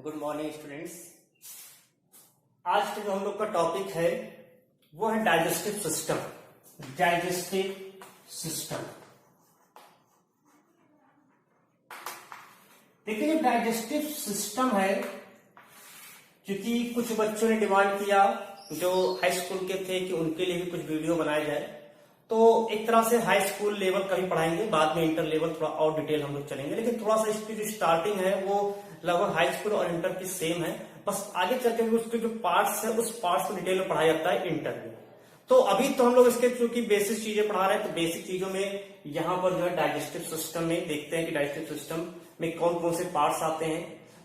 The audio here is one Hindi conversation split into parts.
Good morning students. आज का जो हम लोग का टॉपिक है वो है डाइजेस्टिव सिस्टम। डाइजेस्टिव सिस्टम, देखिए जो डाइजेस्टिव सिस्टम है, क्योंकि कुछ बच्चों ने डिमांड किया जो हाई स्कूल के थे कि उनके लिए भी कुछ वीडियो बनाया जाए, तो एक तरह से हाई स्कूल लेवल का भी पढ़ाएंगे, बाद में इंटर लेवल थोड़ा और डिटेल हम लोग चलेंगे, लेकिन थोड़ा सा इसकी जो स्टार्टिंग है वो लगभग हाई स्कूल और इंटर की सेम है। बस आगे चलते हुए उसके जो पार्ट्स है उस पार्ट्स को डिटेल में पढ़ाया जाता है इंटर में। तो अभी तो हम लोग इसके क्योंकि बेसिक चीजें पढ़ा रहे हैं, तो बेसिक चीजों में यहाँ पर जो है डाइजेस्टिव सिस्टम में देखते हैं कि डाइजेस्टिव सिस्टम में कौन कौन से पार्ट्स आते हैं।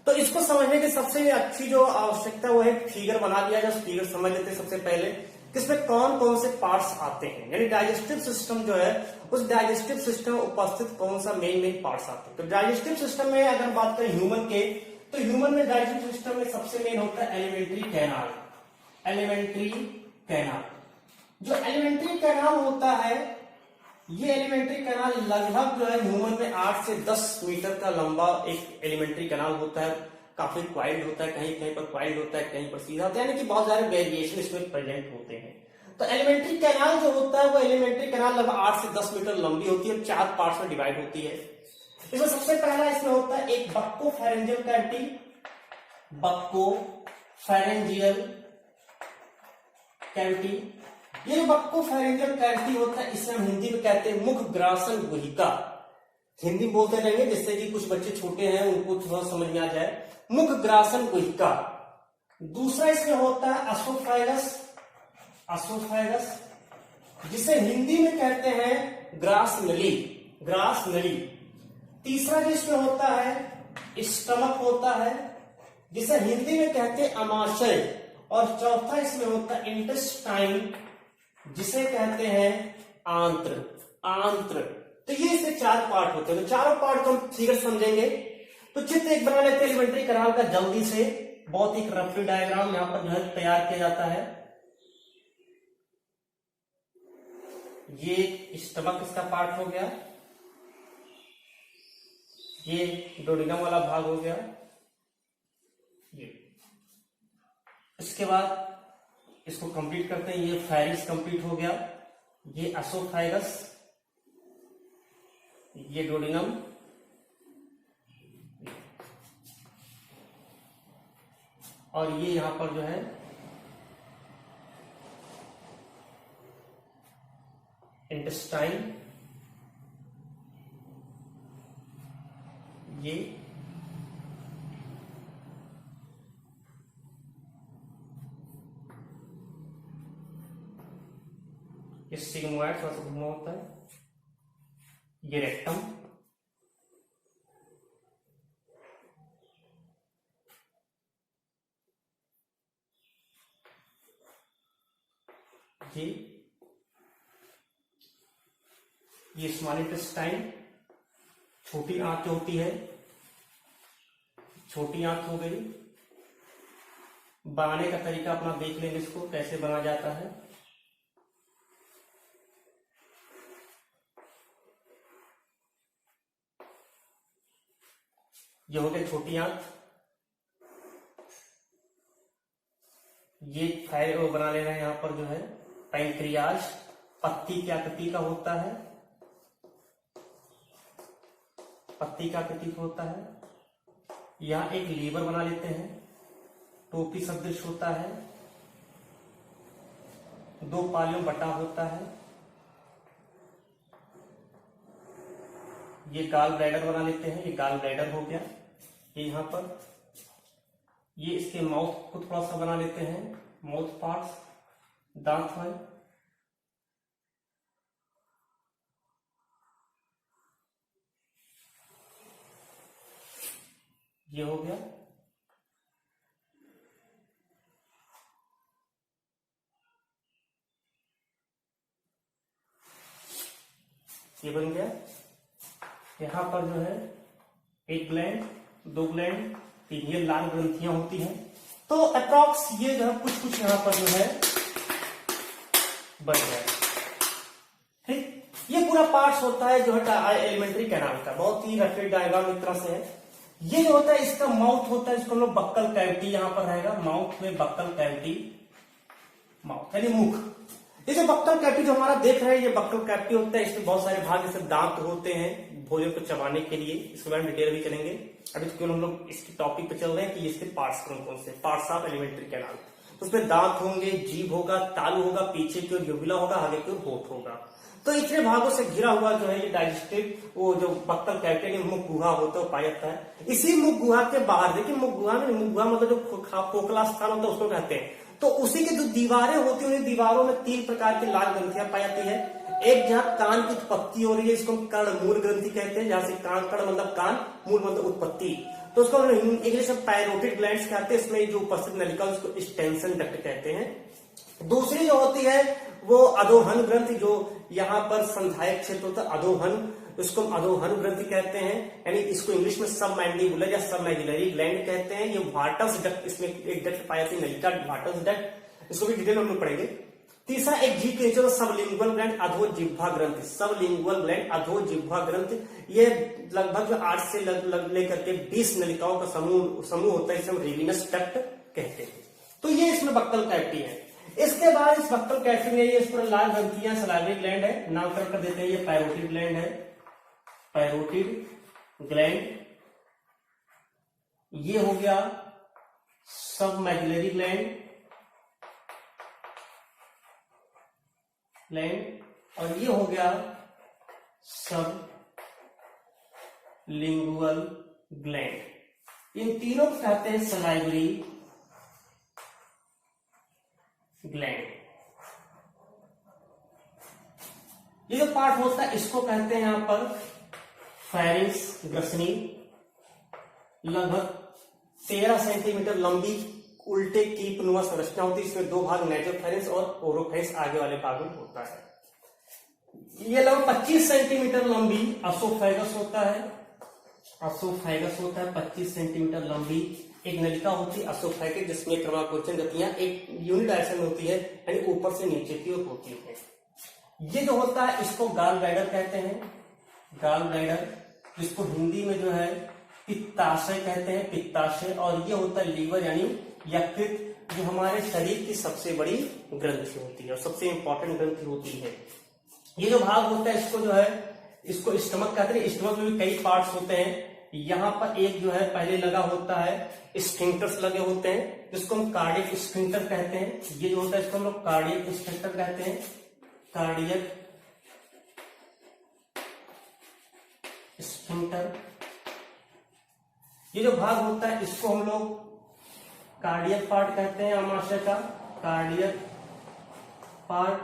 तो इसको समझने की सबसे अच्छी जो आवश्यकता है वो है फिगर बना दिया जाए। फिगर समझ लेते हैं सबसे पहले कि इसमें कौन कौन से पार्ट्स आते हैं, यानी डाइजेस्टिव सिस्टम जो है उस डाइजेस्टिव सिस्टम में उपस्थित कौन सा मेन पार्ट्स आते हैं। तो डाइजेस्टिव सिस्टम में अगर बात करें ह्यूमन के, तो ह्यूमन में डाइजेस्टिव सिस्टम में सबसे मेन होता है एलिमेंट्री कैनाल। एलिमेंट्री कैनाल, जो एलिमेंट्री कैनाल होता है, ये एलिमेंट्री कैनाल लगभग जो है ह्यूमन में 8 से 10 मीटर का लंबा एक एलिमेंट्री कैनाल होता है। काफी क्वाइल्ड होता है, कहीं कहीं पर क्वाइल्ड होता है, कहीं पर सीधा होता है, यानी कि बहुत सारे वेरिएशन इसमें प्रेजेंट होते हैं। तो एलिमेंट्री कैनाल जो होता है वो एलिमेंट्री कैनाल लगभग 8 से 10 मीटर लंबी होती है, 4 पार्ट्स में डिवाइड होती है। इसमें सबसे पहला इसमें होता है एक बक्कोफेरेंजियल कैविटी। बक्कोफेरेंजियल कैविटी, ये बक्कोफेरेंजियल कैविटी होता है, इसे हम हिंदी में कहते हैं मुखग्रासन गुहिका। हिंदी बोलते रहेंगे जिससे कि कुछ बच्चे छोटे हैं उनको थोड़ा समझ में आ जाए। मुखग्रासन गुहिका। दूसरा इसमें होता है असोफेगस। असोफेगस, जिसे हिंदी में कहते हैं ग्रास नली। ग्रास नली। तीसरा जो इसमें होता है स्टमक होता है, जिसे हिंदी में कहते हैं अमाशय। और चौथा इसमें होता है इंटेस्टाइन, जिसे कहते हैं आंत्र। आंत्र। तो ये इसके 4 पार्ट होते हैं। तो चारों पार्ट को हम फिगर समझेंगे। तो चित्र एक बना लेते हैं एलिमेंट्री कैनाल का जल्दी से। बहुत ही रफली डायग्राम यहां पर जो है तैयार किया जाता है। ये स्टमक इसका पार्ट हो गया, ये डोडिनम वाला भाग हो गया, ये। इसके बाद इसको कंप्लीट करते हैं, ये फेरिंक्स कंप्लीट हो गया, ये एसोफेगस, ये डोडिनम, और ये यहां पर जो है इंटेस्टाइन, ये सिग्मोइड थोड़ा सा घुमा होता है, ये रेक्टम, ये स्मॉल इंटेस्टाइन, छोटी आंत जो होती है, छोटी आंत हो गई। बनाने का तरीका अपना देख लेंगे, इसको कैसे बना जाता है। ये हो गया छोटी आंत। ये फाइल वो बना लेना है, यहां पर जो है पैंक्रियाज, पत्ती की आकृति का होता है, पत्ती का आकृति होता है। यहां एक लीवर बना लेते हैं, टोपी सदृश होता है, 2 पालियों बटा होता है। ये गाल ब्लैडर बना लेते हैं, ये गाल ब्लैडर हो गया, ये यहां पर। ये इसके माउथ को थोड़ा सा बना लेते हैं, माउथ पार्ट्स, दांत है। ये हो गया। ये बन गया। यहां पर जो है एक ग्लैंड, 2 ग्लैंड, 3 ये लाल ग्रंथियां होती हैं। तो अप्रॉक्स ये जो है कुछ कुछ यहां पर जो है बन गया। ठीक, ये पूरा पार्ट्स होता है जो है एलिमेंट्री कैनाल का। बहुत ही रफली डायग्राम एक तरह से है। ये जो होता है इसका माउथ होता है, इसको हम लोग बक्कल कैविटी यहां पर रहेगा, माउथ में बक्कल कैविटी, माउथ यानी मुख। ये जो बक्कल कैविटी जो हमारा देख रहे हैं ये बक्कल कैविटी होता है, इसमें बहुत सारे भाग जैसे दांत होते हैं भोजन को चबाने के लिए, इसके बारे में डिटेल भी करेंगे। अभी तो केवल हम लोग इसके टॉपिक पे चल रहे हैं कि इसके पार्ट्स कौन कौन से, पार्ट्स ऑफ एलिमेंट्री कैनाल। तो उसमें दांत होंगे, जीभ होगा, तालू होगा, पीछे की ओर यूबुला होगा, आगे की ओर होठ होगा। तो इतने भागों से घिरा हुआ जो है ये डाइजेस्टिव वो जो बक्कल कैविटी मुख गुहा होता है वो पाया जाता है। इसी मुख गुहा के बाहर देखिए, मुख गुहा में, मुख गुहा मतलब जो खोखला स्थान होता है उसको कहते हैं। तो उसी की जो दीवारें होती है, दीवारों में 3 प्रकार की लाल ग्रंथियां पाई जाती है। एक जहां कान की उत्पत्ति हो रही है, इसको कर्ण मूल ग्रंथि कहते हैं, जहां से कान, कर्ण मतलब कान, मूल मतलब उत्पत्ति, तो उसको इंग्लिश में पैरोटिड ग्लैंड्स कहते हैं। इसमें जो उपस्थित नलिका उसको स्टेंसन डक्ट कहते हैं। दूसरी जो होती है वो अधोहन ग्रंथि, जो यहाँ पर संधायक क्षेत्र होता है अधोहन, उसको अधोहन ग्रंथि कहते हैं, यानी इसको इंग्लिश में सब मैंडिबुलर या सब मैजिलरी ग्लैंड कहते हैं। ये वाटस डक्ट, इसमें एक डक्ट पाई जाती है नलिका वाटस डक्ट, इसको भी डिटेल में हम लोग पढ़ेंगे। तीसरा एक जीभ के नीचे सबलिंगुअल ग्लैंड अधो जिह्वा ग्रंथि, सबलिंगुअल ग्लैंड अधो जिह्वा ग्रंथि, ये लगभग 8 से लेकर के 20 नलिकाओं का समूह होता है, इसे हम रेविनस डक्ट कहते हैं। तो ये इसमें बक्कल कैविटी है। इसके बाद इस बक्कल कैविटी में ये इस पर लाल ग्रंथियां सलाइवरी ग्लैंड है, नामकरण कर देते हैं, ये पैरोटिड ग्लैंड है, पैरोटिड ग्लैंड। ये हो गया सब मैजिलरी ग्लैंड, और ये हो गया सब लिंगुअल ग्लैंड। इन तीनों को कहते हैं सलाइवरी ग्लैंड। ये जो पार्ट होता है इसको कहते हैं यहां पर फेरिंक्स ग्रसनी, लगभग 13 सेंटीमीटर लंबी उल्टे कीप नुमा संरचना होती है। इसमें 2 भाग नेजोफेरेंस और ओरोफेरेंस आगे वाले भाग में होता है। ये लगभग 25 सेंटीमीटर लंबी असोफेगस होता है, असोफेगस होता है 25 सेंटीमीटर लंबी एक नलिका होती है असोफेगिक, जिसमें क्रमाकोचन गतियां एक यूनिट डायरेक्शन में होती है, यानी ऊपर से नीचे की ओर होती है। ये जो होता है इसको गॉल ब्लैडर कहते हैं, गॉल ब्लैडर, जिसको हिंदी में जो है पित्ताशय कहते हैं, पित्ताशय। और ये होता है लीवर यानी यकृत, जो हमारे शरीर की सबसे बड़ी ग्रंथि होती है और सबसे इंपॉर्टेंट ग्रंथि होती है। ये जो भाग होता है इसको जो है इसको स्टमक कहते हैं। स्टमक में भी कई पार्ट्स होते हैं। यहां पर एक जो है पहले लगा होता है, स्फिंक्टर्स लगे होते हैं, जिसको हम कार्डियक स्फिंक्टर कहते हैं। ये जो होता है इसको हम लोग कार्डियक स्फिंक्टर कहते हैं, कार्डियक स्फिंक्टर। ये जो भाग होता है इसको हम लोग कार्डियक पार्ट कहते हैं, आमाशय का कार्डियक पार्ट।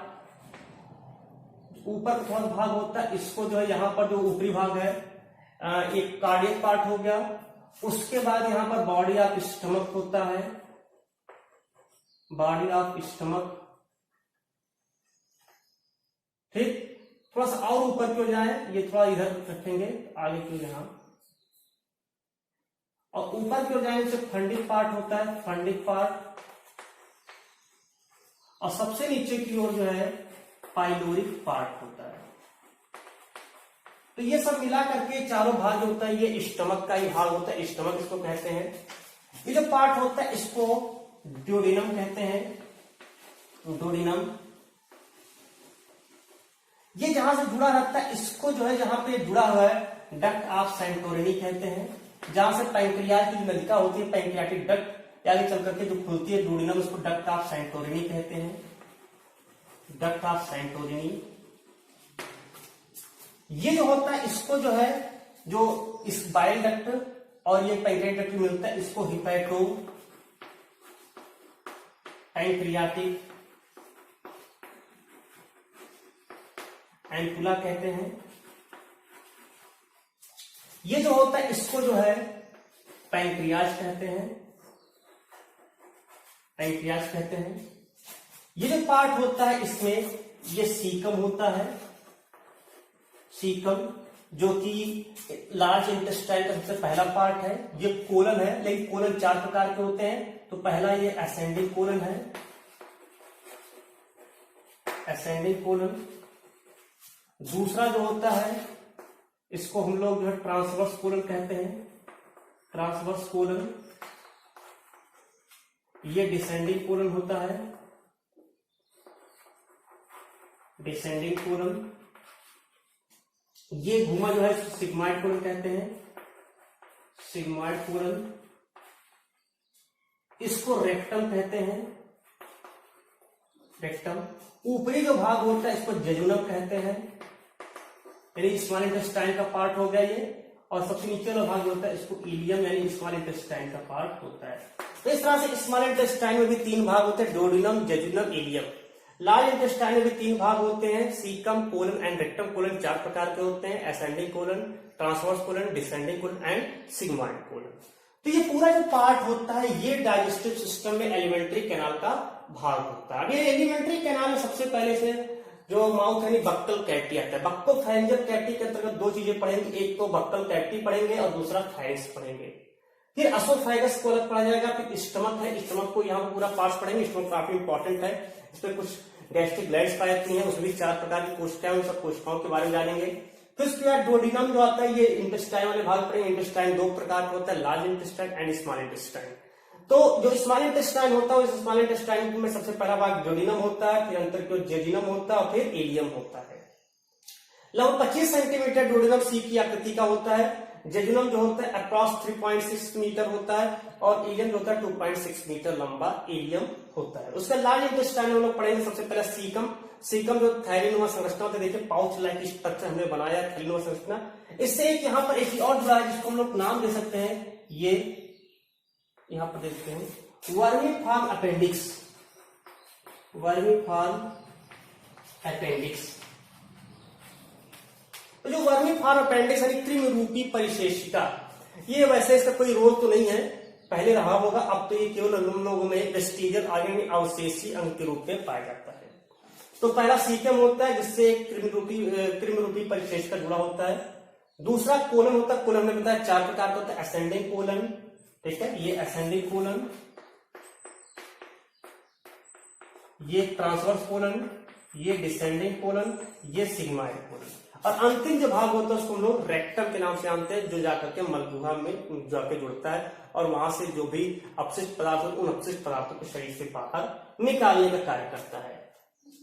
ऊपर थोड़ा भाग होता है इसको जो है यहाँ पर जो ऊपरी भाग है एक कार्डियक पार्ट हो गया। उसके बाद यहां पर बॉडी ऑफ स्टमक होता है, बॉडी ऑफ स्टमक, ठीक। थोड़ा सा और ऊपर क्यों जाए, ये थोड़ा इधर रखेंगे, आगे क्यों यहां, और ऊपर क्यों जाए इसे फंडिक पार्ट होता है, फंडिक पार्ट। और सबसे नीचे की ओर जो है पाइलोरिक पार्ट होता है। तो ये सब मिला करके चारों भाग जो होता है ये स्टमक का ही भाग होता है, स्टमक इसको कहते हैं। ये जो पार्ट होता है इसको ड्यूडेनम कहते हैं, ड्यूडेनम। ये जहां से जुड़ा रहता है इसको जो है जहां पे जुड़ा हुआ है डक्ट ऑफ सेंटोरिनी कहते हैं। जहां से पैंक्रियाज की नलिका होती है, पैंक्रियाटिक डक्ट आगे चल करके जो खुलती है ड्यूडेनम, उसको डक्ट ऑफ सेंटोरिनी कहते हैं, डक्ट ऑफ सेंटोरिनी। ये जो होता है इसको जो है जो इस बाइल डक्ट और ये पैंक्रियाटिक डक्ट मिलता है इसको हिपैटो पैंक्रियाटिक एंकुला कहते हैं। ये जो होता है इसको जो है पैंक्रियाज कहते हैं, पैंक्रियाज कहते हैं। ये जो पार्ट होता है इसमें ये सीकम होता है, सीकम, जो कि लार्ज इंटेस्टाइन का सबसे पहला पार्ट है। ये कोलन है, लेकिन कोलन 4 प्रकार के होते हैं। तो पहला ये असेंडिंग कोलन है, असेंडिंग कोलन। दूसरा जो होता है इसको हम लोग जो है ट्रांसवर्स कोलन कहते हैं, ट्रांसवर्स कोलन, ये डिसेंडिंग कोलन होता है, डिसेंडिंग कोलन। ये घुमा जो है सिग्मॉइड कोलन कहते हैं, सिग्मॉइड कोलन। इसको रेक्टम कहते हैं, रेक्टम। ऊपरी जो भाग होता है इसको जेजुनम कहते हैं, यानी स्मॉल इंटेस्टाइन का पार्ट हो गया ये। और सबसे नीचे वाला भाग होता है इसको इलियम यानी स्मॉल इंटेस्टाइन का पार्ट होता है। तो इस तरह से स्मॉल इंटेस्टाइन में भी 3 भाग होते हैं, duodenum, jejunum, ileum. Large intestine में भी 3 भाग होते हैं, caecum, colon and rectum colon. 4 प्रकार के होते हैं, ascending colon, transverse colon, descending colon and sigmoid colon. तो ये पूरा जो पार्ट होता है ये डाइजेस्टिव सिस्टम में एलिमेंट्री कैनाल का भाग होता है। अब ये एलिमेंट्री कैनाल में सबसे पहले से जो माउथ यानी बक्कल कैविटी आता है। बक्कोफेरेंजियल कैविटी के अंतर्गत 2 चीजें पढ़ेंगे, एक तो बक्कल कैविटी पढ़ेंगे और दूसरा फाइरिंक्स पढ़ेंगे। फिर असोफेगस को अलग पढ़ा जाएगा, फिर स्टमक है, स्टमक को यहाँ पूरा पार्ट पढ़ेंगे। स्टमक काफी इंपॉर्टेंट है, इसमें कुछ गैस्ट्रिक ग्लैंड्स पाई जाती हैं, उसमें भी 4 प्रकार की कोशिकाएं, उन सब कोशिकाओं के बारे में जानेंगे। फिर उसके बाद डोडिनम जो आता है ये इंटेस्टाइन वाले भाग पढ़ेंगे। इंटेस्टाइन 2 प्रकार का होता है, large intestine and small intestine. तो जो स्मॉल इंटेस्टाइन होता है उस स्मॉल इंटेस्टाइन में सबसे पहला भाग डोडिनम होता है, फिर अंतर की ओर जेजुनम होता है और फिर इलियम होता है। लगभग 25 सेंटीमीटर डोडिनम सी की आकृति का होता है। जेजुनम जो होता है अप्रॉक्स 3.6 मीटर होता है और इलियम जो होता है 2.6 मीटर लंबा इलियम होता है। उसका लार्ज इंटेस्टाइन हम लोग पढ़ेंगे सबसे पहले सीकम। सीकम जो थैलीनुमा संरचना होता है, देखिए पाउच लाइक स्ट्रक्चर हमने बनाया है, थैलीनुमा संरचना। इससे एक यहाँ पर एक और जुड़ा है जिसको हम लोग नाम दे सकते हैं, ये यहां पर देखते हैं वर्मीफॉर्म अपेंडिक्स, वर्मीफॉर्म अपेंडिक्स। तो जो वर्मीफॉर्म अपेंडिक्स यानी कृमि रूपी परिशेषिका, ये वैसे इसका कोई रोल तो नहीं है, पहले रहा होगा, अब तो ये केवल उन लोगों में वेस्टिजियल आगे अवशेषी अंग के रूप में पाया जाता है। तो पहला सीकम होता है जिससे कृमि रूपी परिशेषिका जुड़ा होता है। दूसरा कोलन होता है, कोलन में बताया 4 प्रकार का होता है, असेंडिंग कोलन, ठीक है, ये असेंडिंग कोलन, ये ट्रांसवर्स कोलन, ये डिसेंडिंग कोलन, ये सिग्मॉइड कोलन। और अंतिम जो भाग होता है उसको हम लोग रेक्टम के नाम से जानते हैं, जो जाकर के मलगुहा में जाके जुड़ता है और वहां से जो भी अपशिष्ट पदार्थ होते हैं उन अपशिष्ट पदार्थों को शरीर से बाहर निकालने का कार्य करता है।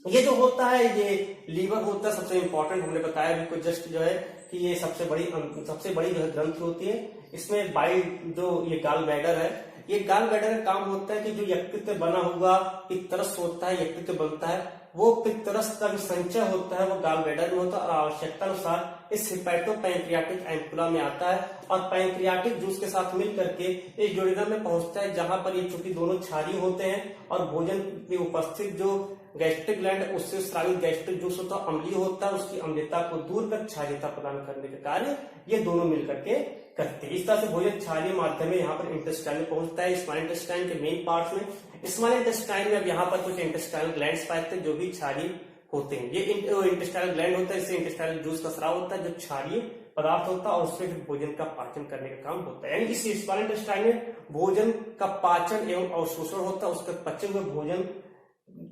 ये जो होता है ये लीवर होता है, सबसे इंपॉर्टेंट हमने बताया भी कुछ जस्ट जो है कि ये सबसे बड़ी जो है ग्रंथि होती है। इसमें बाइल जो ये गाल ब्लैडर है, ये गाल ब्लैडर का काम होता है कि जो यकृत बना हुआ पित्तरस होता है, यकृत बनता है, वो पित्तरस का जो संचय होता है वो गाल ब्लैडर में होता है और आवश्यकता अनुसार इस हिपैटो पैंक्रियाटिक एम्पुला में आता है और पैंक्रियाटिक जूस के साथ मिल करके इस डोडेनम में पहुंचता है, जहां पर ये चूंकि दोनों क्षारीय होते हैं और भोजन में उपस्थित जो गैस्ट्रिक ग्लैंड उससे स्रावित गैस्ट्रिक जूस होता है अम्लीय होता है, उसकी अम्लता को दूर कर क्षारीयता प्रदान करने का कार्य ये दोनों मिलकर के करते हैं। इस तरह से भोजन क्षारीय माध्यम में यहाँ पर इंटेस्टाइन में पहुंचता है, स्मॉल इंटेस्टाइन के मेन पार्ट में। स्मॉल इंटेस्टाइन में अब यहाँ पर कुछ इंटेस्टाइनल ग्लैंड्स पाए जाते हैं जो भी क्षारीय होते हैं। ये इंटेस्टाइनल ग्लैंड होता है, इससे इंटेस्टाइनल जूस का स्राव होता है जो क्षारीय पदार्थ होता है और उससे फिर भोजन का पाचन करने का काम होता है। यानी इस स्मॉल इंटेस्टाइन में भोजन का पाचन एवं अवशोषण होता है, उसके पचे हुए भोजन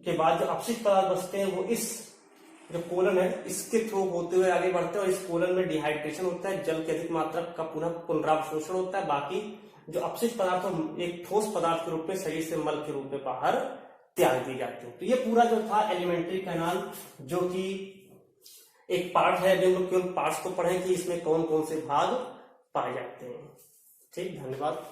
के बाद जो अपशिष्ट पदार्थ बचते हैं वो इस जो कोलन है इसके थ्रू होते हुए आगे बढ़ते हैं और इस कोलन में डिहाइड्रेशन होता है, जल की अधिक मात्रा का पुनः पुनरावशोषण होता है, बाकी जो अपशिष्ट पदार्थ एक ठोस पदार्थ के रूप में शरीर से मल के रूप में बाहर त्याग दी जाती है। तो ये पूरा जो था एलिमेंट्री कैनाल जो कि एक पार्ट है, अभी हम लोग केवल पार्ट्स को पढ़ें कि इसमें कौन कौन से भाग पाए जाते हैं। ठीक, धन्यवाद।